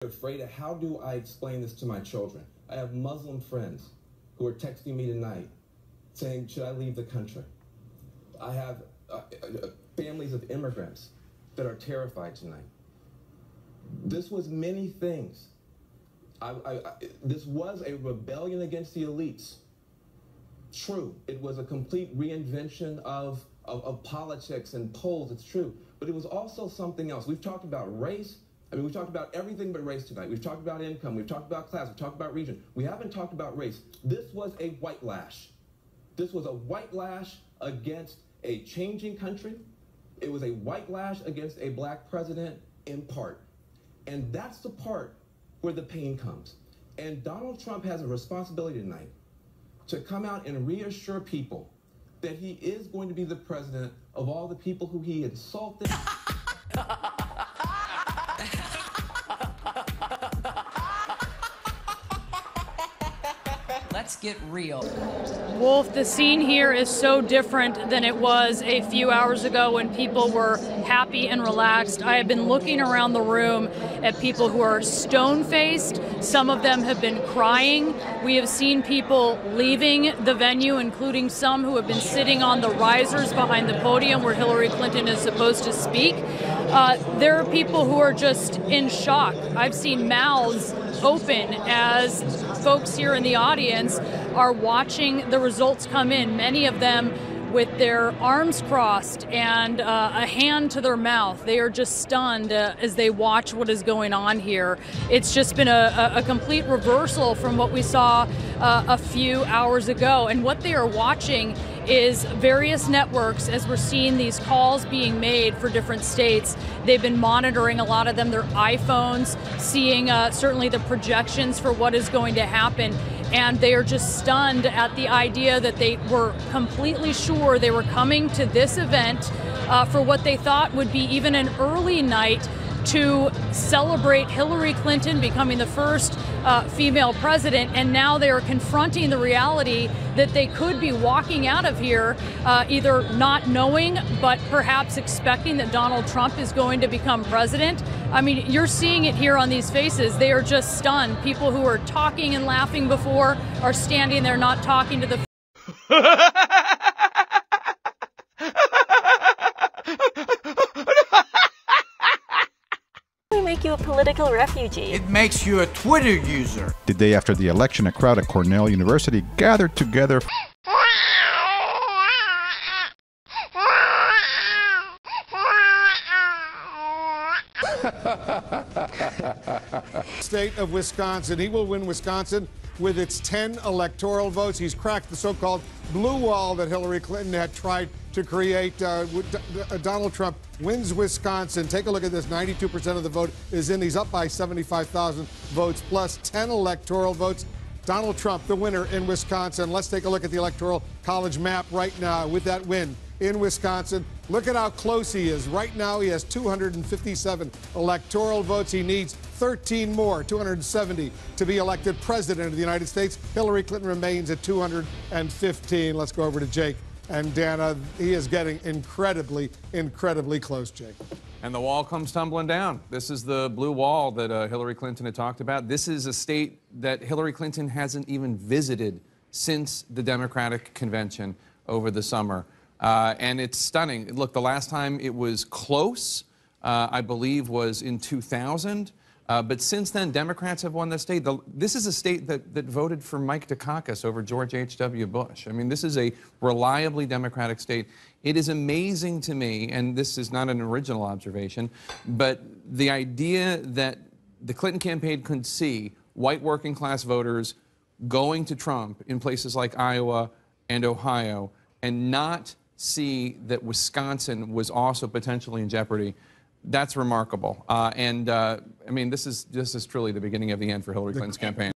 Afraid of how do I explain this to my children. I have Muslim friends who are texting me tonight saying, should I leave the country? I have families of immigrants that are terrified tonight. This was many things. This was a rebellion against the elites. True, it was a complete reinvention of politics and polls, it's true. But it was also something else. We've talked about race. I mean, we've talked about everything but race tonight. We've talked about income. We've talked about class. We've talked about region. We haven't talked about race. This was a white lash. This was a white lash against a changing country. It was a white lash against a black president in part. And that's the part where the pain comes. And Donald Trump has a responsibility tonight to come out and reassure people that he is going to be the president of all the people who he insulted. Let's get real. Wolf, the scene here is so different than it was a few hours ago when people were happy and relaxed. I have been looking around the room at people who are stone-faced. Some of them have been crying. We have seen people leaving the venue, including some who have been sitting on the risers behind the podium where Hillary Clinton is supposed to speak. There are people who are just in shock. I've seen mouths open as folks here in the audience are watching the results come in, many of them with their arms crossed and a hand to their mouth. They are just stunned as they watch what is going on here. It's just been a complete reversal from what we saw a few hours ago. And what they are watching is various networks, as we're seeing these calls being made for different states. They've been monitoring, a lot of them, their iPhones, seeing certainly the projections for what is going to happen. And they are just stunned at the idea that they were completely sure they were coming to this event for what they thought would be even an early night to celebrate Hillary Clinton becoming the first female president, and now they are confronting the reality that they could be walking out of here either not knowing but perhaps expecting that Donald Trump is going to become president. I mean, you're seeing it here on these faces. They are just stunned. People who were talking and laughing before are standing there not talking to the make you a political refugee. It makes you a Twitter user. The day after the election, a crowd at Cornell University gathered together. State of Wisconsin. He will win Wisconsin with its 10 electoral votes. He's cracked the so-called blue wall that Hillary Clinton had tried to create. Donald Trump wins Wisconsin. Take a look at this. 92% of the vote is in. He's up by 75,000 votes plus 10 electoral votes. Donald Trump, the winner in Wisconsin. Let's take a look at the Electoral College map right now with that win in Wisconsin. Look at how close he is. Right now, he has 257 electoral votes. He needs 13 more, 270, to be elected president of the United States. Hillary Clinton remains at 215. Let's go over to Jake and Dana. He is getting incredibly, incredibly close, Jake. And the wall comes tumbling down. This is the blue wall that Hillary Clinton had talked about. This is a state that Hillary Clinton hasn't even visited since the Democratic convention over the summer. And it's stunning. Look, the last time it was close, I believe, was in 2000. But since then, Democrats have won the state. This is a state that voted for Mike Dukakis over George H.W. Bush. I mean, this is a reliably Democratic state. It is amazing to me, and this is not an original observation, but the idea that the Clinton campaign could see white working class voters going to Trump in places like Iowa and Ohio and not see that Wisconsin was also potentially in jeopardy. That's remarkable. I mean, this is truly the beginning of the end for Hillary Clinton's campaign.